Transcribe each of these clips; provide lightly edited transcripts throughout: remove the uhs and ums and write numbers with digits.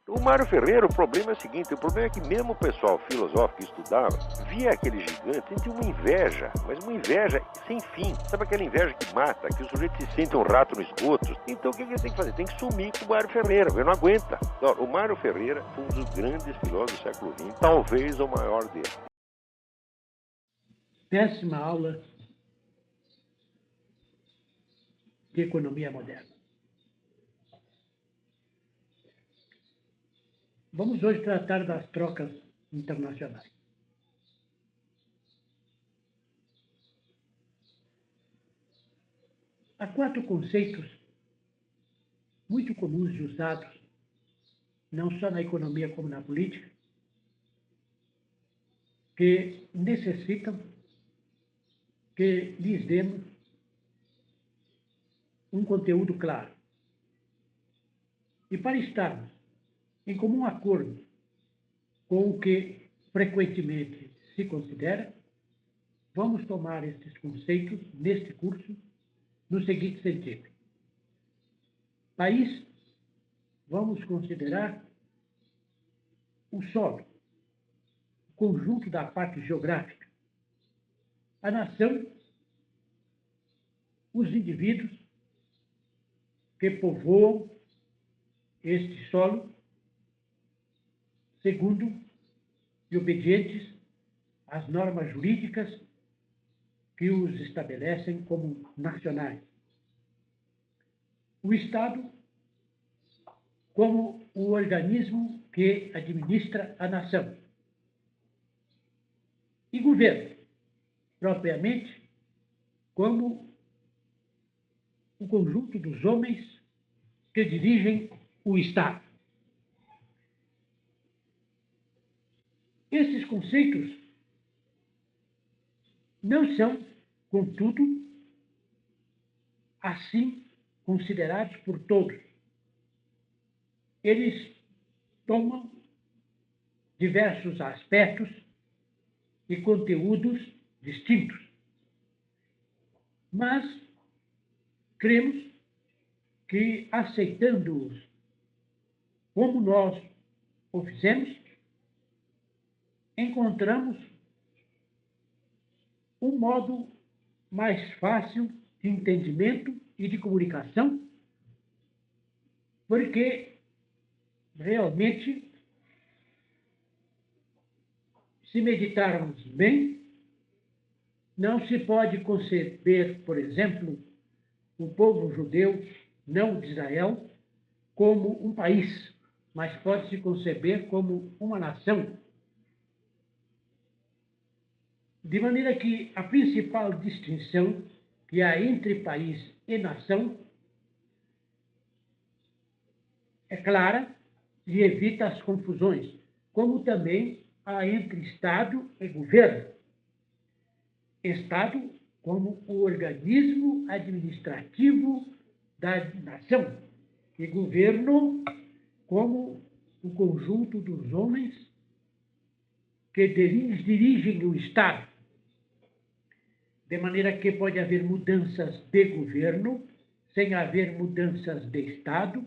O Mário Ferreira, o problema é o seguinte, o problema é que mesmo o pessoal filosófico que estudava, via aquele gigante, sentia uma inveja, mas uma inveja sem fim. Sabe aquela inveja que mata, que o sujeito se sente um rato no esgoto? Então o que ele tem que fazer? Tem que sumir com o Mário Ferreira, ele não aguenta. Então, o Mário Ferreira foi um dos grandes filósofos do século XX, talvez o maior dele. 10ª aula de economia moderna. Vamos hoje tratar das trocas internacionais. Há 4 conceitos muito comuns e usados, não só na economia como na política, que necessitam que lhes demos um conteúdo claro. E para estarmos em comum acordo com o que frequentemente se considera, vamos tomar estes conceitos neste curso no seguinte sentido. País, vamos considerar o solo, o conjunto da parte geográfica. A nação, os indivíduos que povoam este solo, segundo e obedientes às normas jurídicas que os estabelecem como nacionais. O Estado, como o organismo que administra a nação. E governo, propriamente, como o conjunto dos homens que dirigem o Estado. Esses conceitos não são, contudo, assim considerados por todos. Eles tomam diversos aspectos e conteúdos distintos. Mas cremos que, aceitando-os como nós o fizemos, encontramos um modo mais fácil de entendimento e de comunicação, porque realmente, se meditarmos bem, não se pode conceber, por exemplo, o povo judeu, não de Israel, como um país, mas pode-se conceber como uma nação. De maneira que a principal distinção que há entre país e nação é clara e evita as confusões, como também há entre Estado e governo. Estado como o organismo administrativo da nação e governo como o conjunto dos homens que dirigem o Estado. De maneira que pode haver mudanças de governo sem haver mudanças de Estado,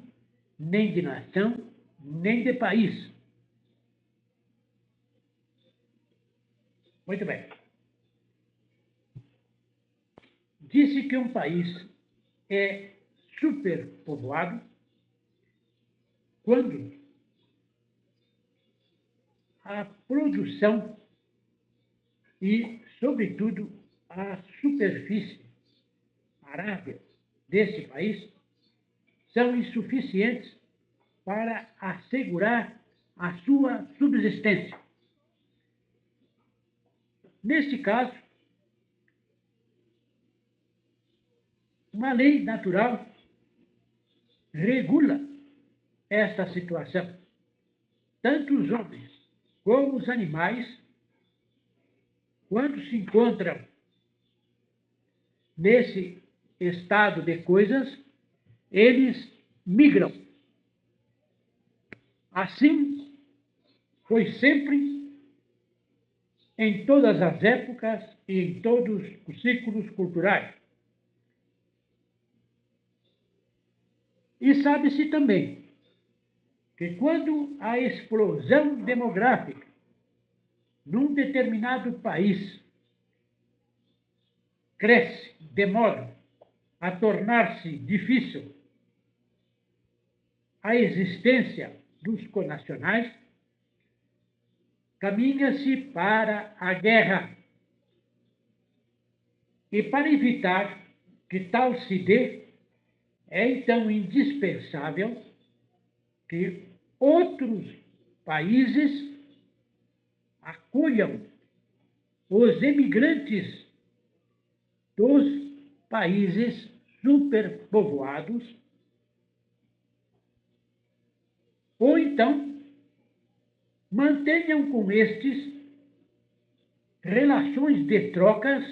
nem de nação, nem de país. Muito bem. Disse que um país é superpovoado quando a produção e, sobretudo, a superfície arável desse país são insuficientes para assegurar a sua subsistência. Neste caso, uma lei natural regula esta situação. Tanto os homens como os animais, quando se encontram nesse estado de coisas, eles migram. Assim foi sempre, em todas as épocas e em todos os ciclos culturais. E sabe-se também que quando a explosão demográfica num determinado país cresce de modo a tornar-se difícil a existência dos connacionais, caminha-se para a guerra. E para evitar que tal se dê, é então indispensável que outros países acolham os emigrantes dos países superpovoados, ou então mantenham com estes relações de trocas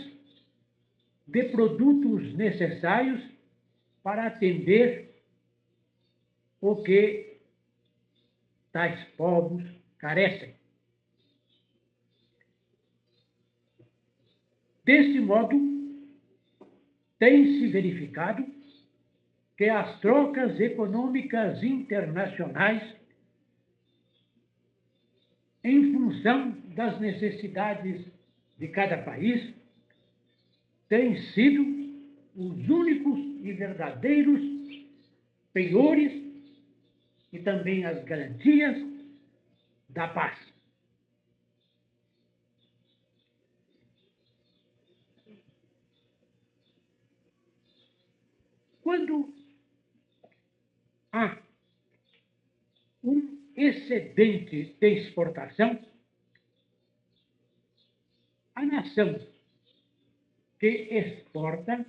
de produtos necessários para atender o que tais povos carecem. Desse modo, tem-se verificado que as trocas econômicas internacionais, em função das necessidades de cada país, têm sido os únicos e verdadeiros penhores e também as garantias da paz. Quando há um excedente de exportação, a nação que exporta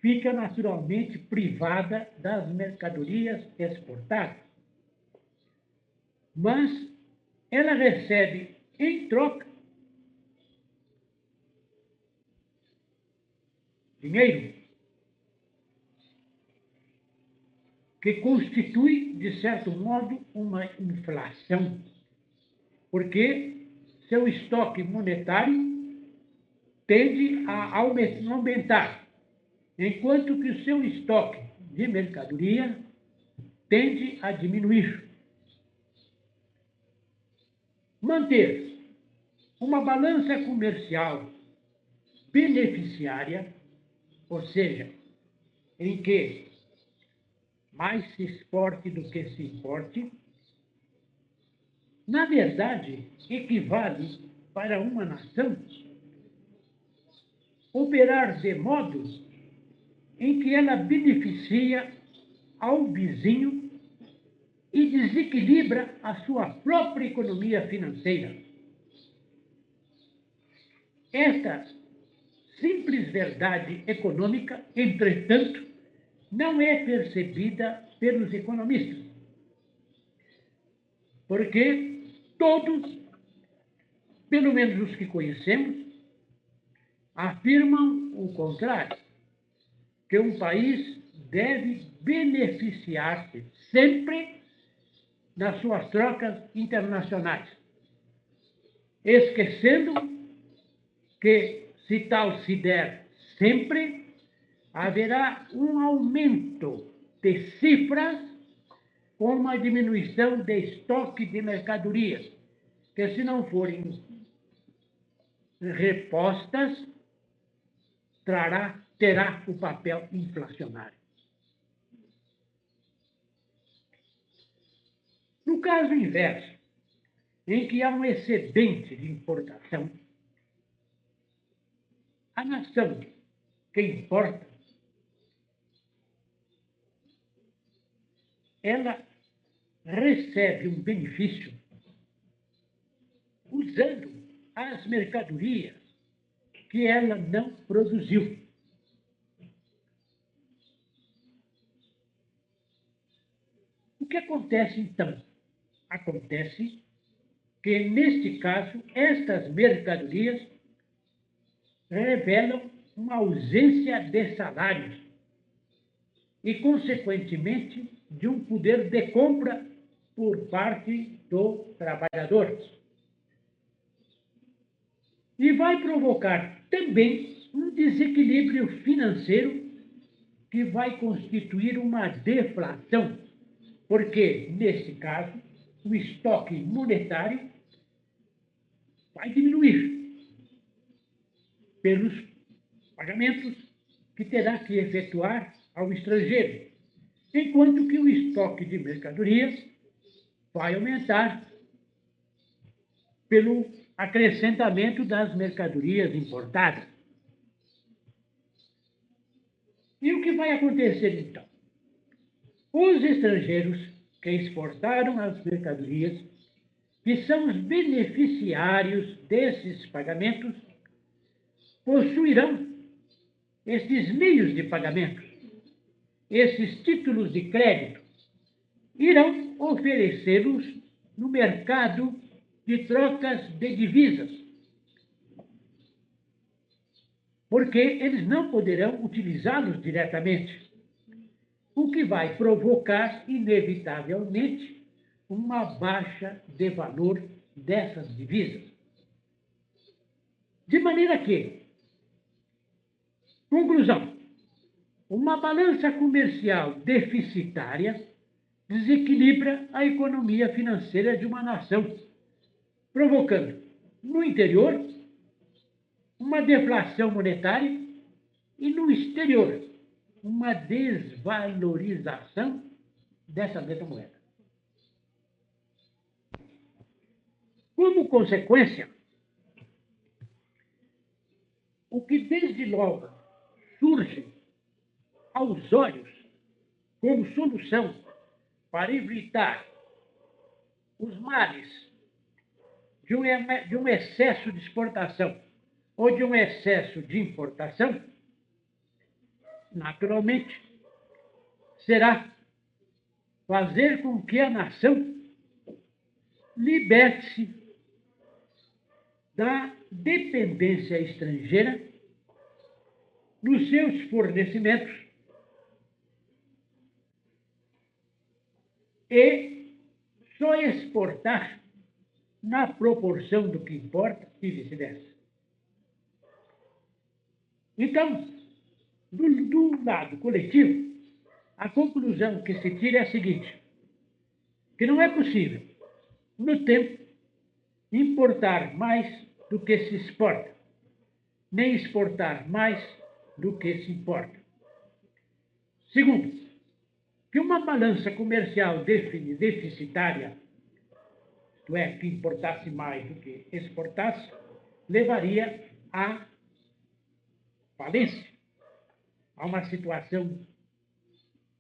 fica naturalmente privada das mercadorias exportadas. Mas ela recebe em troca dinheiro, que constitui, de certo modo, uma inflação, porque seu estoque monetário tende a aumentar, enquanto que o seu estoque de mercadoria tende a diminuir. Manter uma balança comercial beneficiária, ou seja, em que mais se exporte do que se importe, na verdade, equivale para uma nação operar de modo em que ela beneficia ao vizinho e desequilibra a sua própria economia financeira. Esta simples verdade econômica, entretanto, não é percebida pelos economistas, porque todos, pelo menos os que conhecemos, afirmam o contrário, que um país deve beneficiar-se sempre nas suas trocas internacionais, esquecendo que, se tal se der sempre, haverá um aumento de cifras com uma diminuição de estoque de mercadorias, que, se não forem repostas, terá o papel inflacionário. No caso inverso, em que há um excedente de importação, a nação que importa, ela recebe um benefício usando as mercadorias que ela não produziu. O que acontece, então? Acontece que, neste caso, estas mercadorias revelam uma ausência de salários e, consequentemente, de um poder de compra por parte do trabalhador. E vai provocar também um desequilíbrio financeiro que vai constituir uma deflação, porque, nesse caso, o estoque monetário vai diminuir pelos pagamentos que terá que efetuar ao estrangeiro, enquanto que o estoque de mercadorias vai aumentar pelo acrescentamento das mercadorias importadas. E o que vai acontecer então? Os estrangeiros que exportaram as mercadorias, que são os beneficiários desses pagamentos, possuirão esses meios de pagamento, esses títulos de crédito, irão oferecê-los no mercado de trocas de divisas, porque eles não poderão utilizá-los diretamente, o que vai provocar, inevitavelmente, uma baixa de valor dessas divisas. De maneira que, conclusão, uma balança comercial deficitária desequilibra a economia financeira de uma nação, provocando, no interior, uma deflação monetária e, no exterior, uma desvalorização dessa mesma moeda. Como consequência, o que desde logo surge aos olhos como solução para evitar os males de um excesso de exportação ou de um excesso de importação, naturalmente, será fazer com que a nação liberte-se da dependência estrangeira nos seus fornecimentos e só exportar na proporção do que importa e vice-versa. Então, do lado coletivo, a conclusão que se tira é a seguinte, que não é possível, no tempo, importar mais do que se exporta, nem exportar mais do que se importa. Segundo, que uma balança comercial deficitária, isto é, que importasse mais do que exportasse, levaria à falência, a uma situação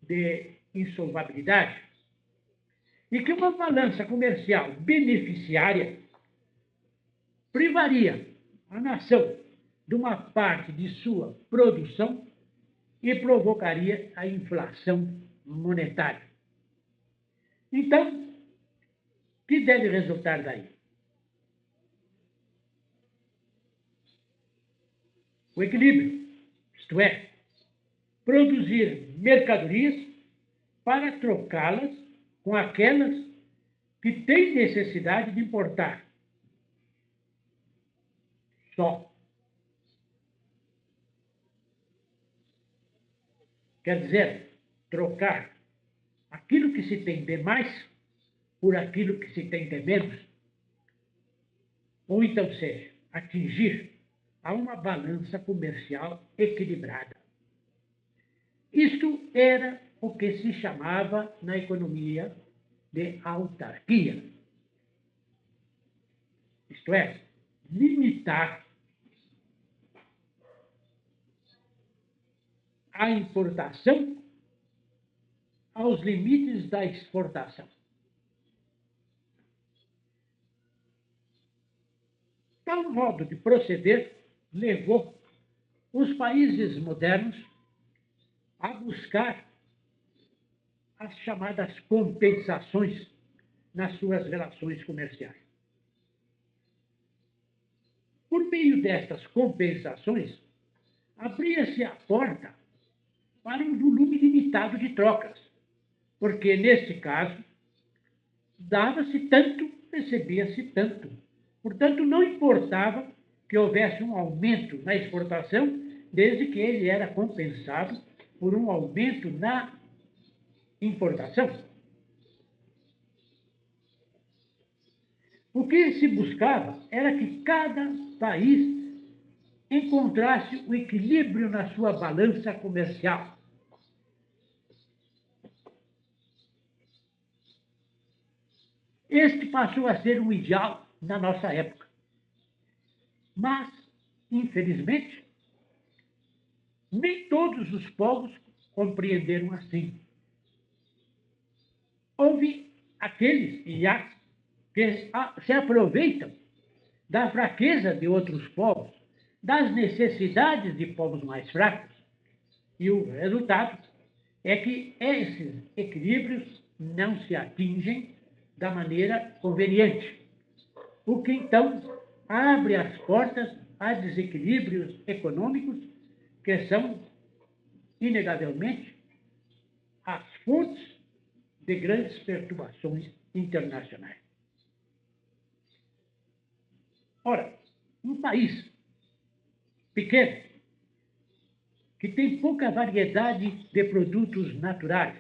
de insolvabilidade, e que uma balança comercial beneficiária privaria a nação de uma parte de sua produção e provocaria a inflação monetária. Então, o que deve resultar daí? O equilíbrio, isto é, produzir mercadorias para trocá-las com aquelas que têm necessidade de importar. Só. Quer dizer, trocar aquilo que se tem de mais por aquilo que se tem de menos. Ou então seja, atingir a uma balança comercial equilibrada. Isto era o que se chamava na economia de autarquia. Isto é, limitar a importação aos limites da exportação. Tal modo de proceder levou os países modernos a buscar as chamadas compensações nas suas relações comerciais. Por meio destas compensações, abria-se a porta para um volume limitado de trocas, porque, neste caso, dava-se tanto, recebia-se tanto. Portanto, não importava que houvesse um aumento na exportação, desde que ele era compensado por um aumento na importação. O que se buscava era que cada país encontrasse o equilíbrio na sua balança comercial. Este passou a ser um ideal na nossa época. Mas, infelizmente, nem todos os povos compreenderam assim. Houve aqueles, que se aproveitam da fraqueza de outros povos, das necessidades de povos mais fracos, e o resultado é que esses equilíbrios não se atingem da maneira conveniente, o que então abre as portas a desequilíbrios econômicos que são, inegavelmente, as fontes de grandes perturbações internacionais. Ora, um país pequeno, que tem pouca variedade de produtos naturais,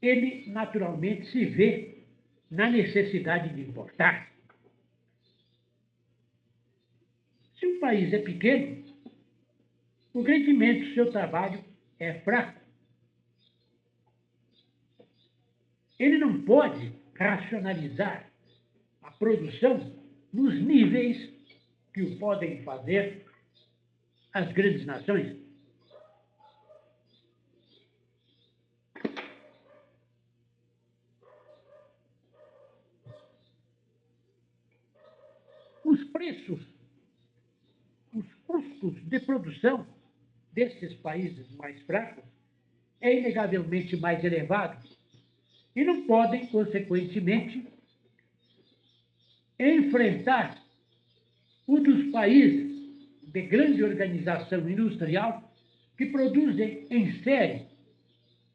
ele naturalmente se vê na necessidade de importar. Se um país é pequeno, o rendimento do seu trabalho é fraco. Ele não pode racionalizar a produção nos níveis que o podem fazer as grandes nações. Os preços, os custos de produção desses países mais fracos é inegavelmente mais elevados e não podem, consequentemente, enfrentar o dos países de grande organização industrial que produzem em série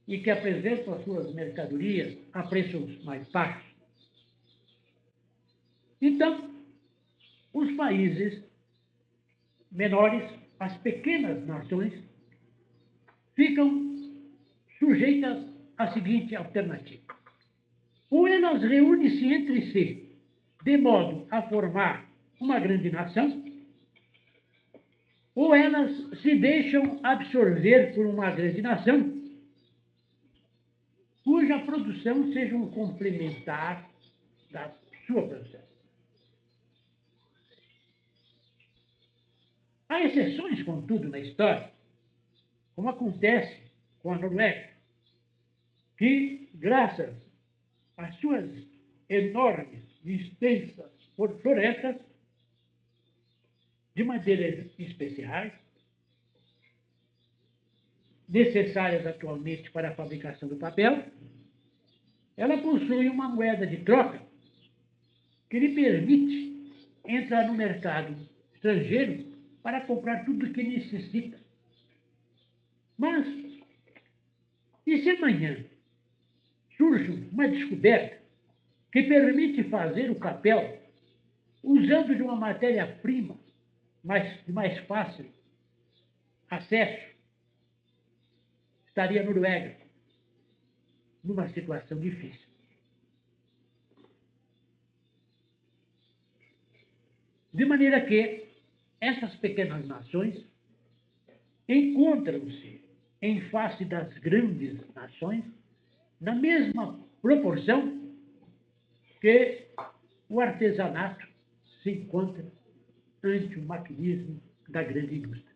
e que apresentam as suas mercadorias a preços mais baixos. Então, os países menores, as pequenas nações, ficam sujeitas à seguinte alternativa. Ou elas reúnem-se entre si de modo a formar uma grande nação, ou elas se deixam absorver por uma grande nação, cuja produção seja um complementar da sua produção. Há exceções, contudo, na história, como acontece com a Noruega, que, graças às suas enormes e extensas florestas de madeiras especiais, necessárias atualmente para a fabricação do papel, ela possui uma moeda de troca que lhe permite entrar no mercado estrangeiro para comprar tudo o que necessita. Mas, e se amanhã surge uma descoberta que permite fazer o papel usando de uma matéria-prima de mais fácil acesso? Estaria a Noruega numa situação difícil. De maneira que essas pequenas nações encontram-se em face das grandes nações na mesma proporção que o artesanato se encontra ante o maquinismo da grande indústria.